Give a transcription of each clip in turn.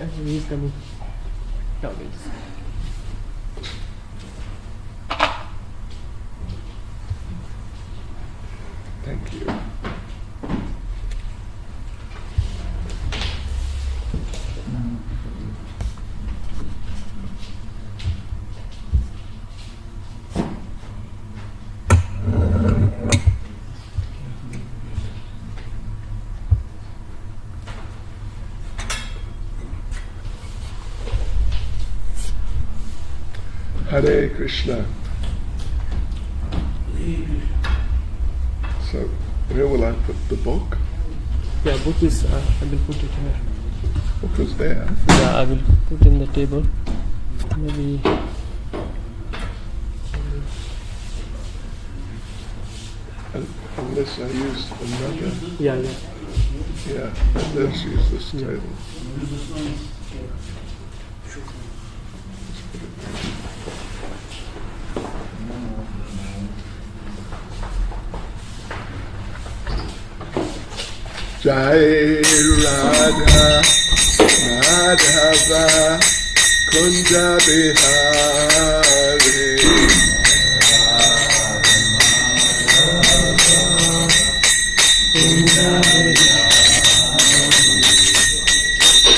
Actually, he's coming. Down. Thank you. Hare Krishna. So, where will I put the book? Yeah, book is, I will put it here. Book is there. Yeah, I will put in the table. Maybe. Unless I use another. Yeah. Yeah, let's use this table. Jai Radha Madhava Kunja Bihari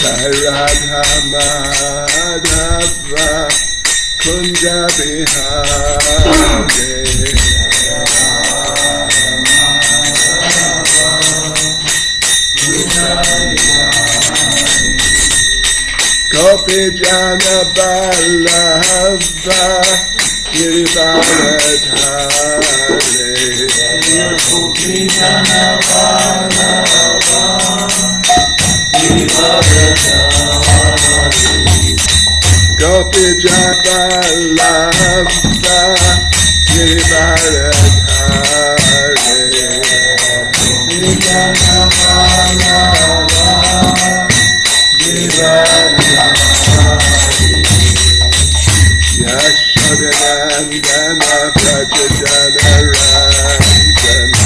Jai Radha Madhava Kunja Bihari Gopi Jana Ballabha Girivaradhare Gopi Jana Ballabha Girivaradhare Gopi Jana Ballabha Girivaradhare Gopi Jana Ballabha Yashodanandana Prajajana Ranjana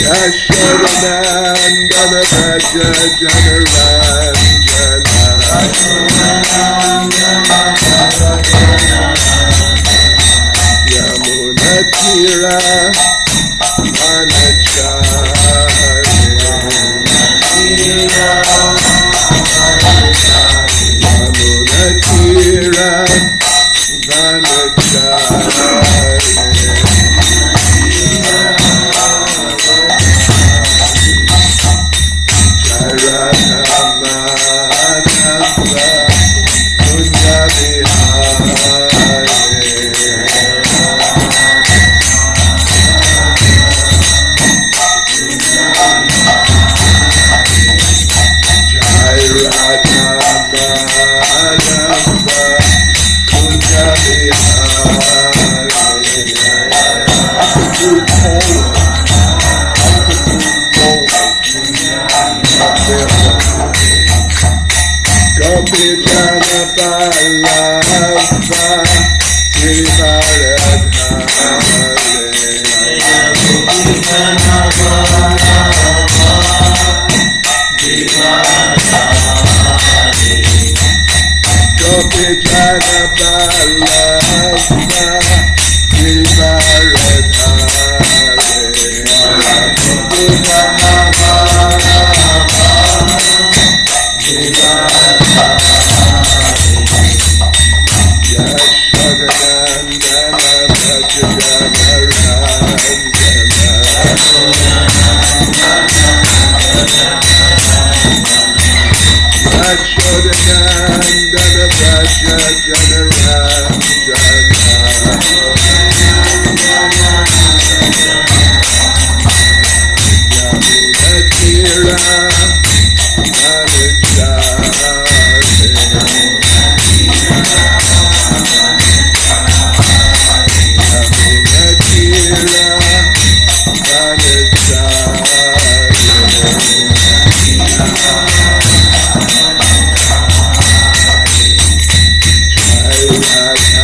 Yashodanandana Prajajana Ranjana Yamunatira Radha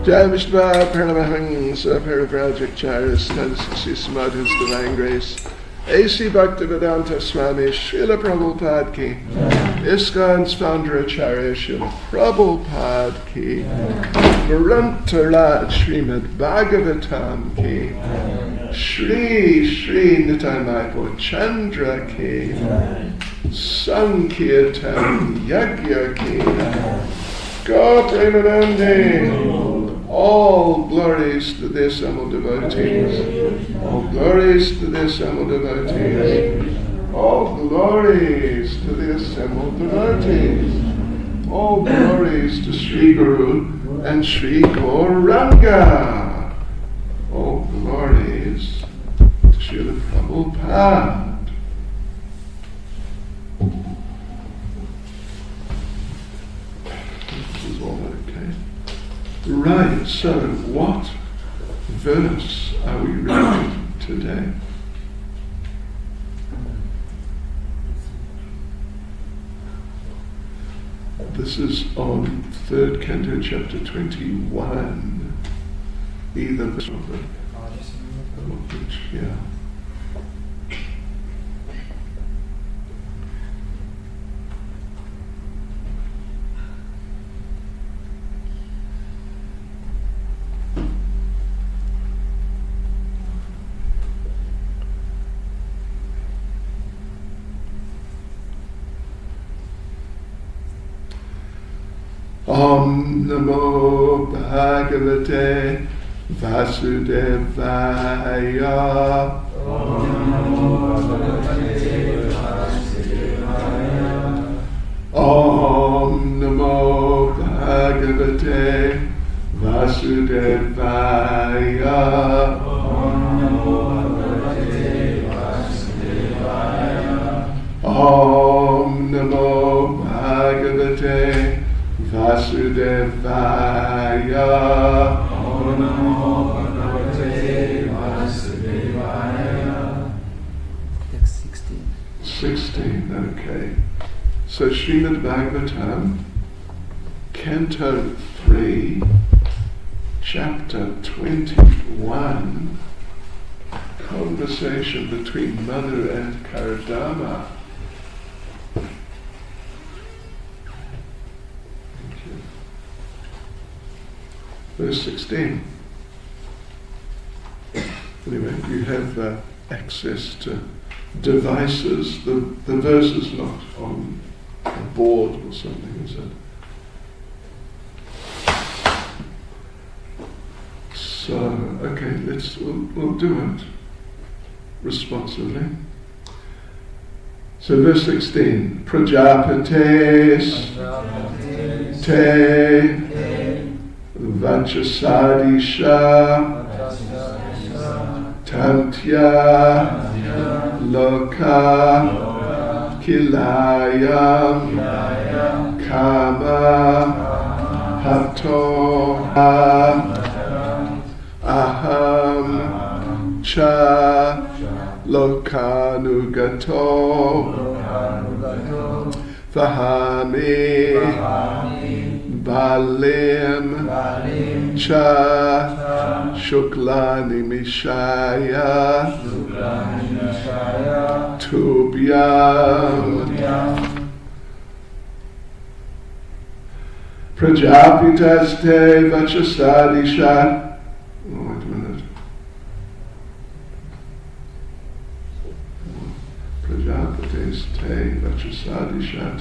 Jai Vishva Pranamahang Saparavrajak Charis Tadasasi Samad His Divine Grace A.C. Bhaktivedanta Swami Srila Prabhupada Ki ISKCON's founder Acharya Srila Prabhupada Ki Varantaraj Srimad Bhagavatam Ki Shri Nitai Maipo Chandra Ki Sankirtan Yagya Ki God Premanande. All glories to the assembled devotees. All glories to the assembled devotees. All glories to the assembled devotees. All glories to Sri Guru and Sri Gauranga. All glories to Srila Prabhupada. This is all okay. Right, so what verse are we reading today? This is on 3rd Canto, chapter 21. Either verse of it. Yeah. Om Namo Bhagavate Vasudevaya. Om Namo Bhagavate Vasudevaya. Om Namo Bhagavate Vasudevaya. Om Namo Bhagavate Vasudevaya. Om Namo Bhagavate Vasudevaya. Om Namo Bhagavate Vasudevaya. That's 16. 16, okay. So Srimad Bhagavatam, Canto 3, Chapter 21, Conversation between Manu and Kardama. Verse 16. Anyway, you have access to devices. The verse is not on a board or something, is it? So, okay, we'll do it responsively. So verse 16. Prajapates te Vachasadisha Tantya Loka Kilayam Kama Hato Aham Cha Lokanugato Vahami Balim Cha Shuklani Mishaya Tubhyam Prajapitaste Vachasadishat. Oh, wait a minute. Prajapitaste Vachasadishat.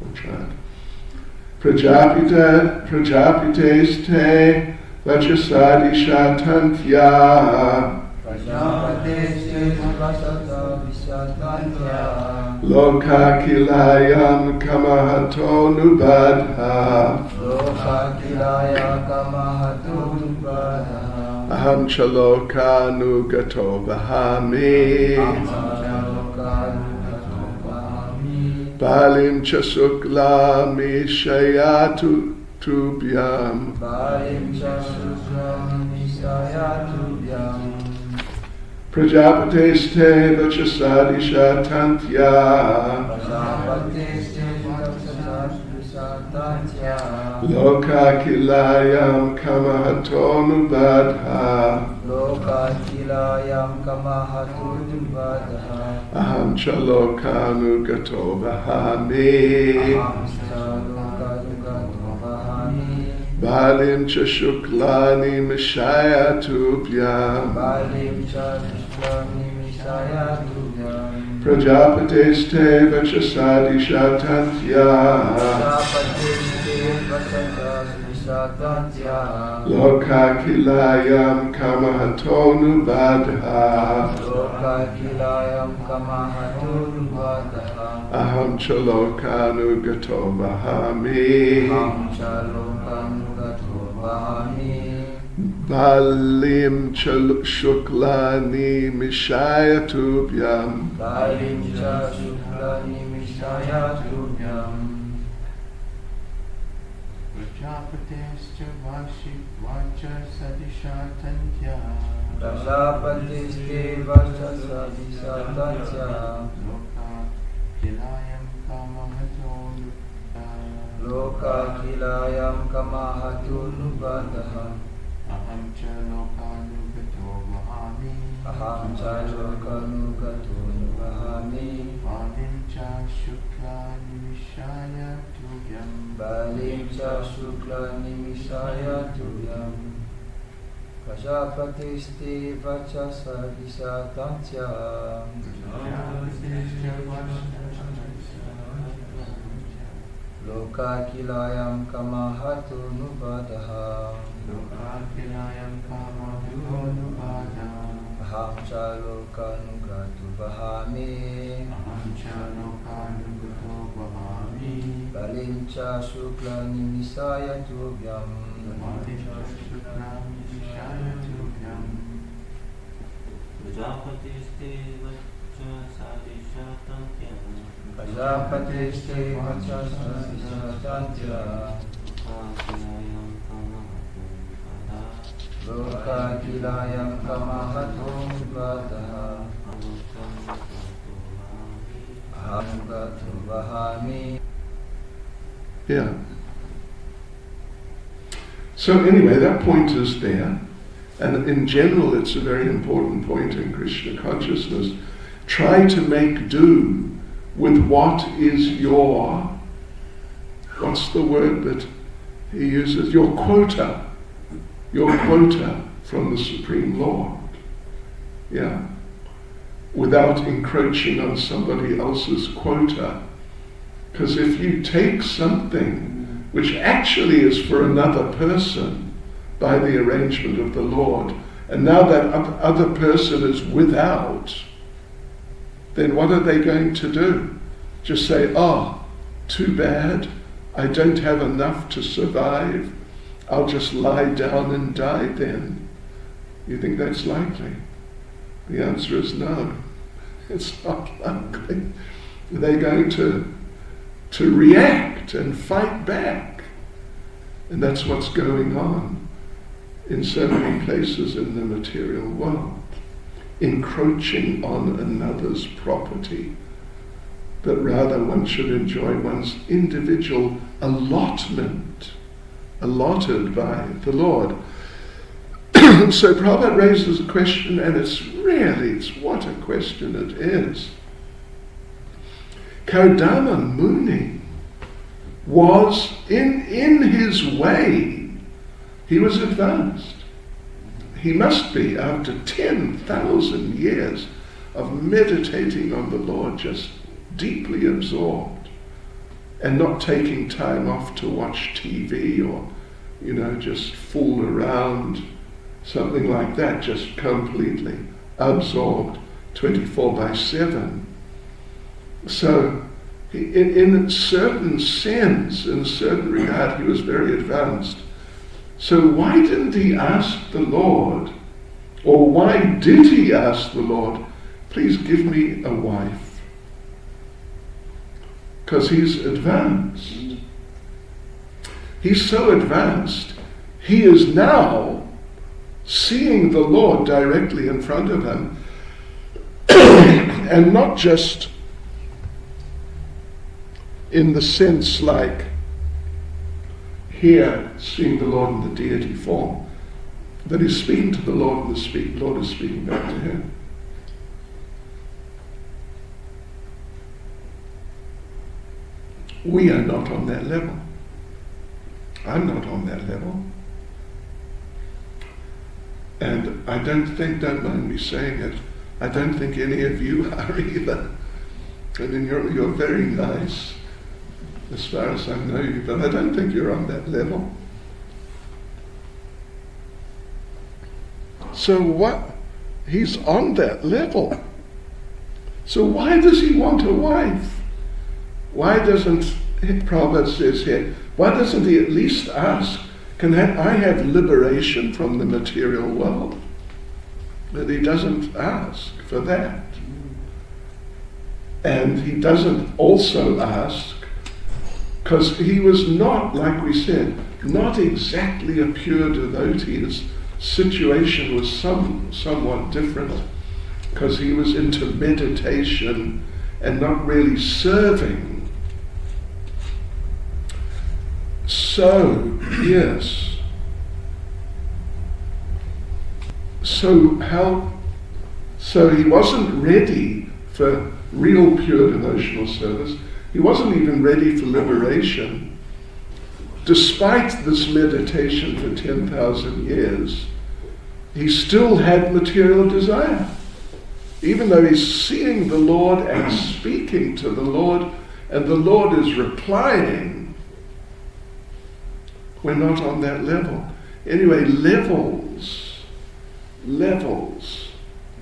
I'll try it. Prajapitaste Vachasadishatantya. Loka kilayam kamahato nubadha. Aham chaloka nugato vahami. Balim chasukla mishayatu tubhyam. Prajapitaste Vachasadishatantya. Loka kilayam kamahato nubadha. Aham chalokanugato vahami. Balim cha shuklani mishaya tubhyam. Prajapitaste Vachasadishatantya. Loka kilayam kamahato nubadha. Aham chalokanugato vahami. Balim shuklani mishaya tubhyam. Prajapitaste Vachasadishatantya. Loka kilayam kamahato nubadha. Aham cha lokanugato vahami. Balim cha shuklani mishaya tubhyam. Prajapitaste Vachasadishatantya. Loka kilayam kamahato nubadha. Aham cha lokanugato vahami. Balim cha shuklani mishaya tubhyam. Prajapitaste Vachasadishatantya. Loka kilayam kamahato nubadha. Aham gato vahami. Yeah. So anyway, that point is there. And in general, it's a very important point in Krishna consciousness. Try to make do with what is what's the word that he uses? Your quota from the Supreme Lord. Yeah. Without encroaching on somebody else's quota. Because if you take something which actually is for another person, by the arrangement of the Lord, and now that other person is without, then what are they going to do? Just say, oh, too bad, I don't have enough to survive, I'll just lie down and die then. You think that's likely? The answer is no, it's not likely. They're going to react and fight back. And that's what's going on in so many places in the material world. encroaching on another's property, but rather one should enjoy one's individual allotment, allotted by the Lord. So Prabhupada raises a question, and it's what a question it is. Kardama Muni was, in his way, he was advanced. He must be, after 10,000 years of meditating on the Lord, just deeply absorbed and not taking time off to watch TV or, just fool around, something like that, just completely absorbed 24/7. So in a certain sense, in a certain regard, he was very advanced. So why didn't he ask the Lord, or why did he ask the Lord, please give me a wife? Because he's advanced. He's so advanced, he is now seeing the Lord directly in front of him, and not just in the sense like here, seeing the Lord in the deity form, that he's speaking to the Lord and the Lord is speaking back to him. We are not on that level. I'm not on that level. And I don't mind me saying it, I don't think any of you are either. I mean, you're very nice, as far as I know you, but I don't think you're on that level. So what? He's on that level. So why does he want a wife? Why doesn't, Prabhupada says here, why doesn't he at least ask, can I have liberation from the material world? But he doesn't ask for that. And he doesn't also ask, because he was not, like we said, not exactly a pure devotee. His situation was somewhat different, because he was into meditation and not really serving. So, yes. So he wasn't ready for real pure devotional service. He wasn't even ready for liberation. Despite this meditation for 10,000 years, he still had material desire. Even though he's seeing the Lord and speaking to the Lord, and the Lord is replying, we're not on that level. Anyway, levels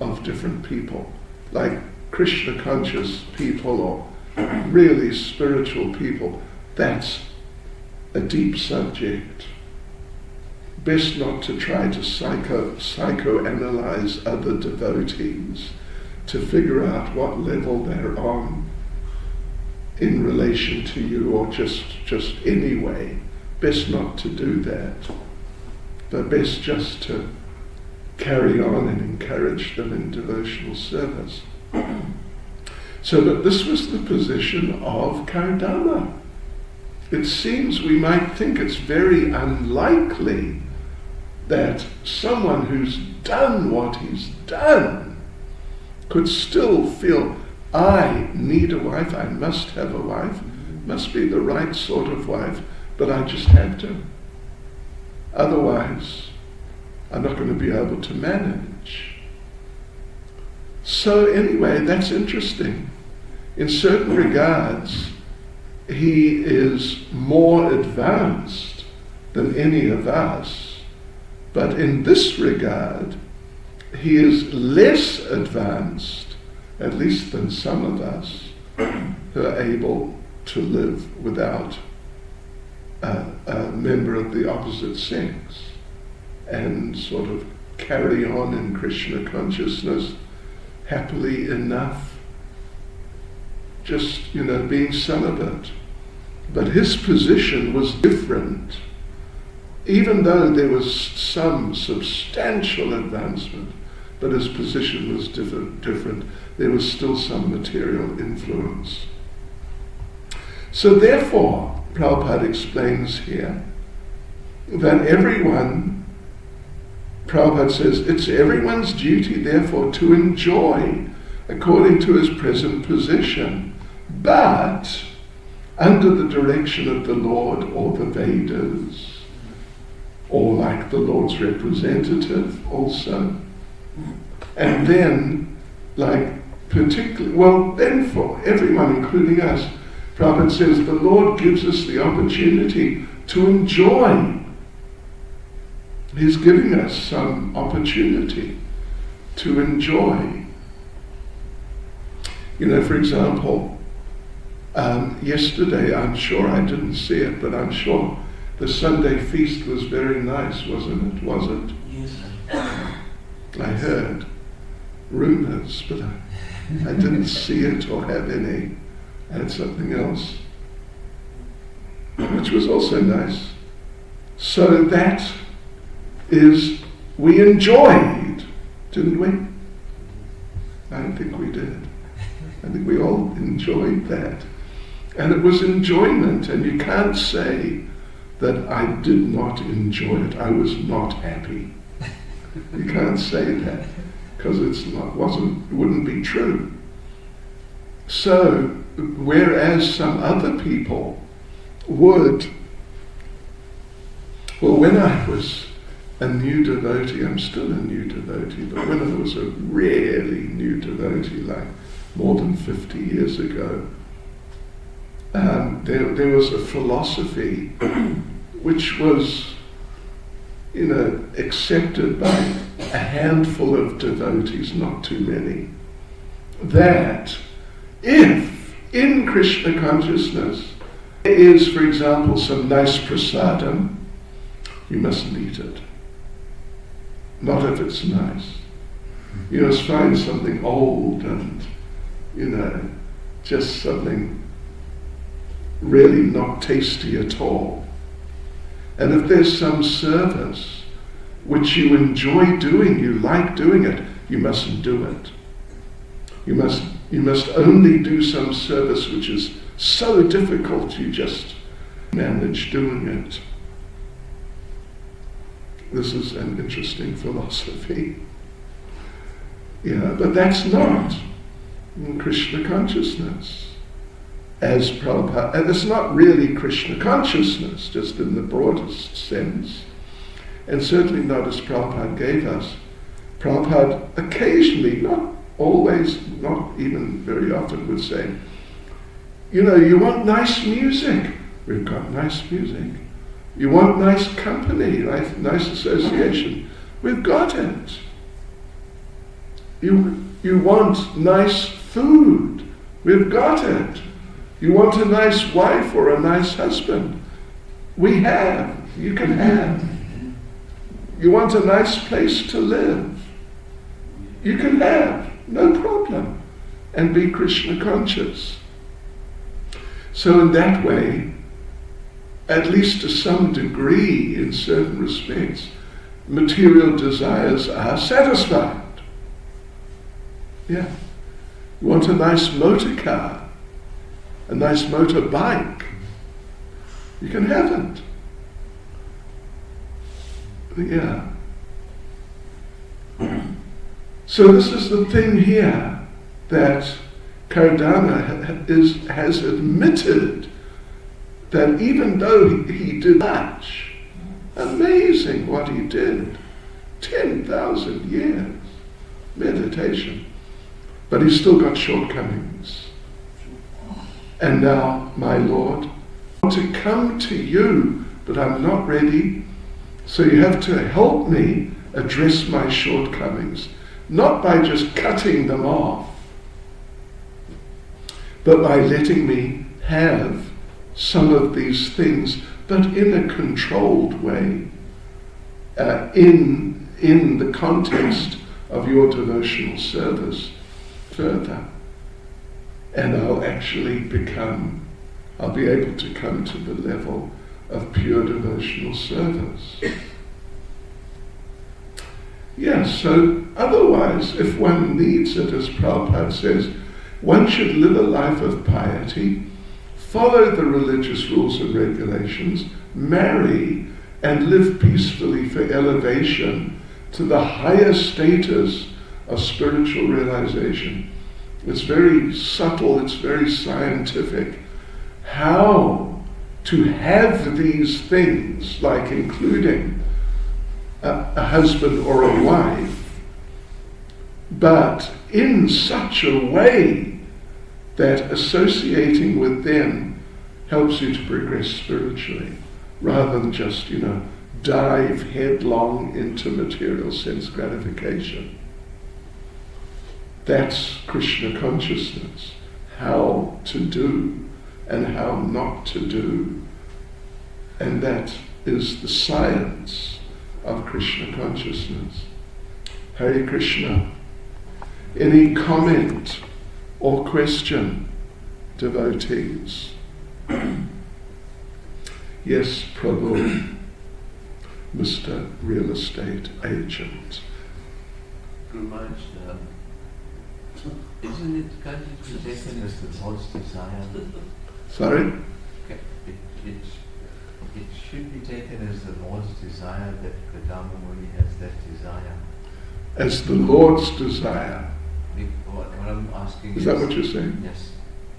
of different people, like Krishna conscious people or really spiritual people, that's a deep subject. Best not to try to psychoanalyze other devotees to figure out what level they're on in relation to you, or just anyway. Best not to do that, but best just to carry on and encourage them in devotional service. So, but this was the position of Kardama. It seems we might think it's very unlikely that someone who's done what he's done could still feel, I need a wife, I must have a wife, must be the right sort of wife, but I just have to. Otherwise, I'm not going to be able to manage. So anyway, that's interesting. In certain regards, he is more advanced than any of us, but in this regard, he is less advanced, at least than some of us, who are able to live without a member of the opposite sex and sort of carry on in Krishna consciousness happily enough, just, being celibate. But his position was different. Even though there was some substantial advancement, but his position was different. There was still some material influence. So therefore, Prabhupada explains here that Prabhupada says, it's everyone's duty therefore to enjoy according to his present position, but under the direction of the Lord or the Vedas, or like the Lord's representative also. And then, then for everyone, including us, Prabhupada says the Lord gives us the opportunity to enjoy. He's giving us some opportunity to enjoy. For example, yesterday, I'm sure I didn't see it, but I'm sure the Sunday feast was very nice, wasn't it? Was it? Yes. I heard rumors, but I didn't see it or have any. I had something else, which was also nice. So that is, we enjoyed, didn't we? I don't think we did. I think we all enjoyed that. And it was enjoyment, and you can't say that I did not enjoy it. I was not happy. You can't say that, because it wouldn't be true. So, whereas some other people would, when I was a new devotee, I'm still a new devotee, but when I was a really new devotee, like more than 50 years ago, there was a philosophy which was, accepted by a handful of devotees, not too many, that if in Krishna consciousness there is, for example, some nice prasadam, you mustn't eat it. Not if it's nice. You must find something old and, just something really not tasty at all. And if there's some service which you enjoy doing, you like doing it, you mustn't do it. You must only do some service which is so difficult you just manage doing it. This is an interesting philosophy. But that's not in Krishna consciousness. As Prabhupada, and it's not really Krishna consciousness, just in the broadest sense, and certainly not as Prabhupada gave us. Prabhupada occasionally, not always, not even very often, would say, you want nice music? We've got nice music. You want nice company, nice association? We've got it. You want nice food? We've got it. You want a nice wife or a nice husband? We have. You can have. You want a nice place to live? You can have. No problem. And be Krishna conscious. So in that way, at least to some degree, in certain respects, material desires are satisfied. Yeah. You want a nice motor car? A nice motorbike, you can have it. Yeah. So this is the thing here that Kardama has admitted that even though he did much, amazing what he did, 10,000 years meditation, but he's still got shortcomings. And now, my Lord, I want to come to you, but I'm not ready, so you have to help me address my shortcomings, not by just cutting them off, but by letting me have some of these things, but in a controlled way, in the context of your devotional service further. And I'll be able to come to the level of pure devotional service. Yes, so otherwise, if one needs it, as Prabhupada says, one should live a life of piety, follow the religious rules and regulations, marry, and live peacefully for elevation to the higher status of spiritual realization. It's very subtle, it's very scientific. How to have these things, like including a husband or a wife, but in such a way that associating with them helps you to progress spiritually, rather than just, dive headlong into material sense gratification. That's Krishna consciousness, how to do and how not to do. And that is the science of Krishna consciousness. Hare Krishna. Any comment or question, devotees? Yes, Prabhu, Mr. Real Estate Agent. Guru Maharaj, isn't it kind of taken as the Lord's desire? Sorry? It should be taken as the Lord's desire that Kadama Muni has that desire. As the Lord's desire. What I'm asking is that what you're saying? Yes.